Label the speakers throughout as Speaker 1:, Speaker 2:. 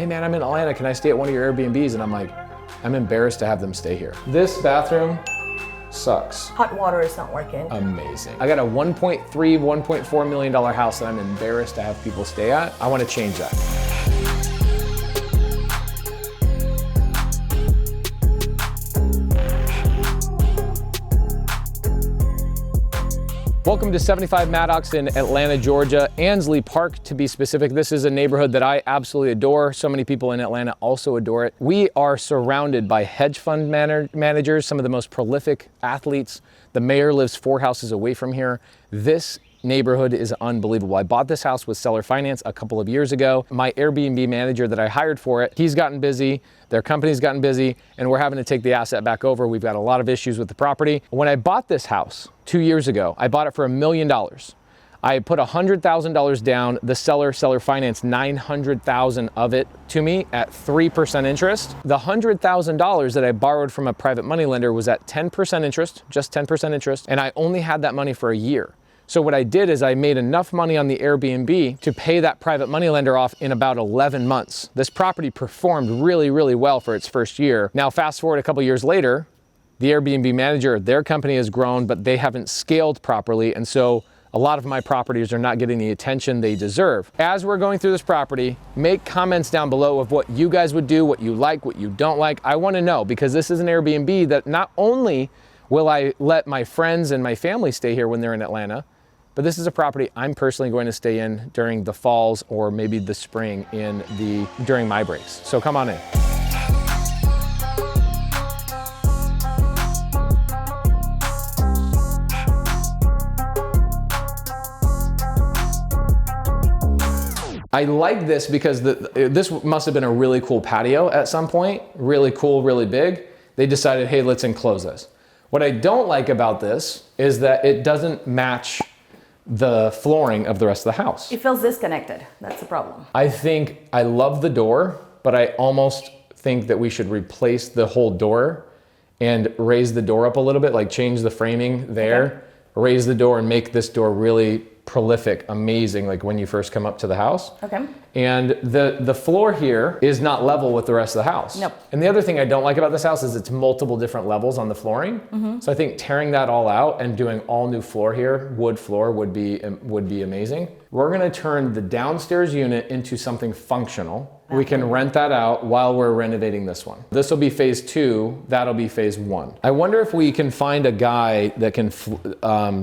Speaker 1: hey man, I'm in Atlanta, can I stay at one of your Airbnbs? And I'm like, I'm embarrassed to have them stay here. This bathroom sucks.
Speaker 2: Hot water is not working.
Speaker 1: Amazing. I got a $1.4 million house that I'm embarrassed to have people stay at. I want to change that. Welcome to 75 Maddox in Atlanta, Georgia, Ansley Park to be specific. This is a neighborhood that I absolutely adore. So many people in Atlanta also adore it. We are surrounded by hedge fund managers, some of the most prolific athletes. The mayor lives 4 houses away from here. This neighborhood is unbelievable. I bought this house with seller finance a couple of years ago. My Airbnb manager that I hired for it, he's gotten busy, their company's gotten busy, and we're having to take the asset back over. We've got a lot of issues with the property. When I bought this house 2 years ago, I bought it for $1 million. I put $100,000 down. The seller financed $900,000 of it to me at 3% interest. The $100,000 that I borrowed from a private money lender was at 10% interest, just 10% interest, and I only had that money for a year. So what I did is I made enough money on the Airbnb to pay that private money lender off in about 11 months. This property performed really, really well for its first year. Now, fast forward a couple years later, the Airbnb manager, their company has grown, but they haven't scaled properly. And so a lot of my properties are not getting the attention they deserve. As we're going through this property, make comments down below of what you guys would do, what you like, what you don't like. I want to know, because this is an Airbnb that not only will I let my friends and my family stay here when they're in Atlanta, but this is a property I'm personally going to stay in during the falls or maybe the spring during my breaks. So come on in. I like this because this must have been a really cool patio at some point, really cool, really big. They decided, hey, let's enclose this. What I don't like about this is that it doesn't match the flooring of the rest of the house.
Speaker 2: It feels disconnected. That's the problem.
Speaker 1: I love the door, but I almost think that we should replace the whole door and raise the door up a little bit, like change the framing there, raise the door and make this door really prolific, amazing, like when you first come up to the house.
Speaker 2: Okay.
Speaker 1: And the floor here is not level with the rest of the house.
Speaker 2: Nope.
Speaker 1: And the other thing I don't like about this house is it's multiple different levels on the flooring. Mm-hmm. So I think tearing that all out and doing all new floor here, wood floor, would be amazing. We're gonna turn the downstairs unit into something functional. We can rent that out while we're renovating this one. This will be phase 2, that'll be phase 1. I wonder if we can find a guy that can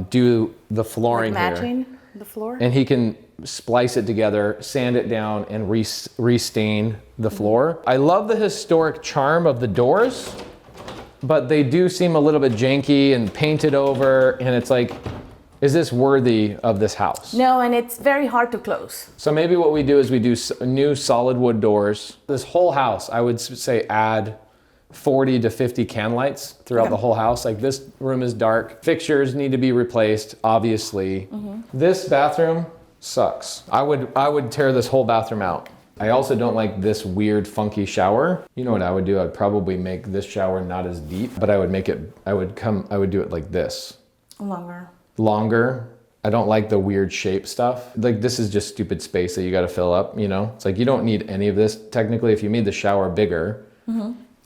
Speaker 1: do the flooring
Speaker 2: like
Speaker 1: here.
Speaker 2: Matching the floor?
Speaker 1: And he can splice it together, sand it down, and restain the floor. I love the historic charm of the doors, but they do seem a little bit janky and painted over, and it's like, is this worthy of this house?
Speaker 2: No, and it's very hard to close.
Speaker 1: So maybe what we do is we do new solid wood doors. This whole house, I would say add 40 to 50 can lights throughout the whole house. Like, this room is dark. Fixtures need to be replaced, obviously. Mm-hmm. This bathroom sucks. I would tear this whole bathroom out. I also don't like this weird funky shower. You know what I would do? I'd probably make this shower not as deep, but I would do it like this. Longer. I don't like the weird shape stuff. Like, this is just stupid space that you got to fill up, you know? It's like, you don't need any of this. Technically, if you made the shower bigger,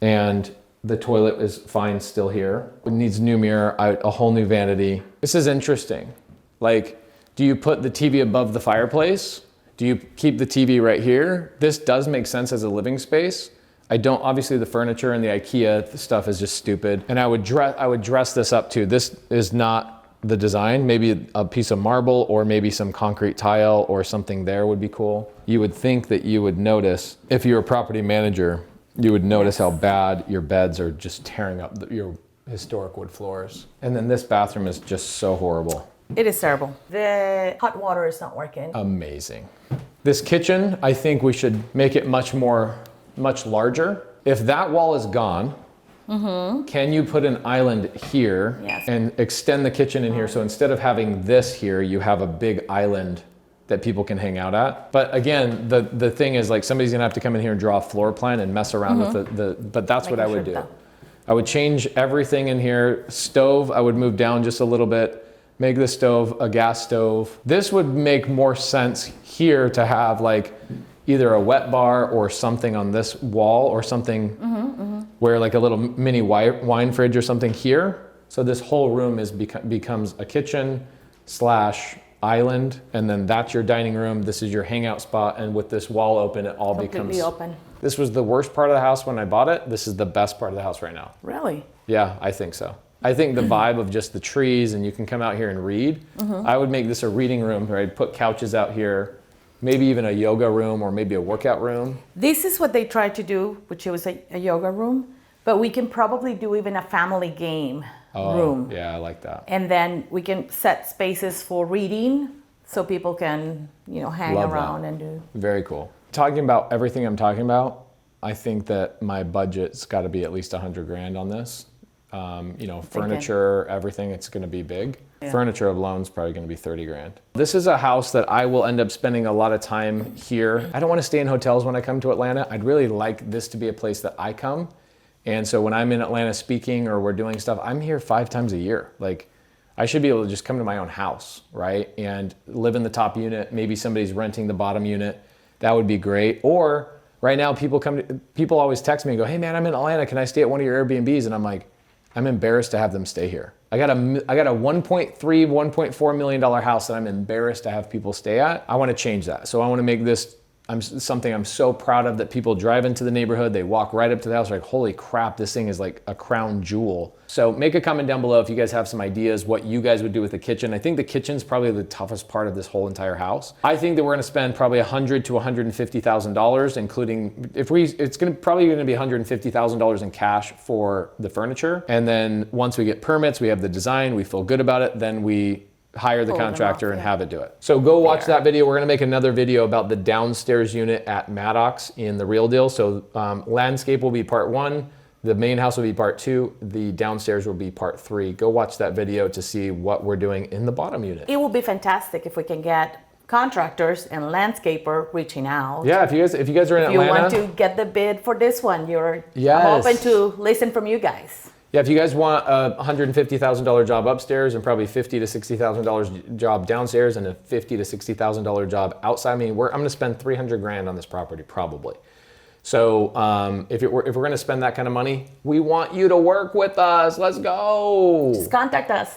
Speaker 1: and the toilet is fine still here. It needs new mirror, a whole new vanity. This is interesting. Like, do you put the TV above the fireplace? Do you keep the TV right here? This does make sense as a living space. Obviously the furniture and the IKEA stuff is just stupid. And I would dress this up too. This is not the design. Maybe a piece of marble or maybe some concrete tile or something there would be cool. You would think that you would notice, if you're a property manager, you would notice how bad your beds are just tearing up your historic wood floors. And then this bathroom is just so horrible.
Speaker 2: It is terrible. The hot water is not working.
Speaker 1: Amazing. This kitchen, I think we should make it much larger. If that wall is gone, can you put an island here and extend the kitchen in here? So instead of having this here, you have a big island that people can hang out at. But again, the thing is, like, somebody's gonna have to come in here and draw a floor plan and mess around with but that's what I would do. I would change everything in here. Stove, I would move down just a little bit, make the stove a gas stove. This would make more sense here to have, like, either a wet bar or something on this wall or something where like a little mini wine fridge or something here. So this whole room becomes a kitchen / island, and then that's your dining room. This is your hangout spot, and with this wall open, it all
Speaker 2: Completely
Speaker 1: becomes
Speaker 2: open.
Speaker 1: This was the worst part of the house when I bought it. This is the best part of the house right now.
Speaker 2: Really?
Speaker 1: Yeah, I think so. I think the vibe of just the trees and you can come out here and read. I would make this a reading room where I'd put couches out here, maybe even a yoga room or maybe a workout room.
Speaker 2: This is what they tried to do, which was a yoga room, but we can probably do even a family game room.
Speaker 1: Yeah, I like that.
Speaker 2: And then we can set spaces for reading so people can, hang
Speaker 1: Love
Speaker 2: around
Speaker 1: that.
Speaker 2: and do.
Speaker 1: Very cool. Talking about everything I'm talking about, I think that my budget's got to be at least 100 grand on this. Furniture, everything, it's going to be big. Yeah. Furniture alone's probably going to be 30 grand. This is a house that I will end up spending a lot of time here. I don't want to stay in hotels when I come to Atlanta. I'd really like this to be a place that I come. And so when I'm in Atlanta speaking or we're doing stuff, I'm here 5 times a year. Like, I should be able to just come to my own house, right? And live in the top unit. Maybe somebody's renting the bottom unit. That would be great. Or right now, people always text me and go, "Hey man, I'm in Atlanta. Can I stay at one of your Airbnbs?" And I'm like, I'm embarrassed to have them stay here. I got a 1.3, $1.4 million house that I'm embarrassed to have people stay at. I want to change that. So I want to make this something I'm so proud of, that people drive into the neighborhood, they walk right up to the house, like, holy crap, this thing is like a crown jewel. So make a comment down below if you guys have some ideas what you guys would do with the kitchen. I think the kitchen's probably the toughest part of this whole entire house. I think that we're gonna spend probably $100,000 to $150,000, including, it's probably gonna be $150,000 in cash for the furniture. And then once we get permits, we have the design, we feel good about it, then we hire the contractor and have it do it. So go watch that video. We're gonna make another video about the downstairs unit at Maddox in The Real Deal. So landscape will be part 1, the main house will be part 2, the downstairs will be part 3. Go watch that video to see what we're doing in the bottom unit.
Speaker 2: It will be fantastic if we can get contractors and landscaper reaching out.
Speaker 1: Yeah, if you guys are in Atlanta.
Speaker 2: If you want to get the bid for this one, I'm open to listen from you guys.
Speaker 1: Yeah, if you guys want a $150,000 job upstairs and probably $50,000 to $60,000 job downstairs and a $50,000 to $60,000 job outside, I'm going to spend 300 grand on this property probably. So if we're going to spend that kind of money, we want you to work with us. Let's go.
Speaker 2: Just contact us.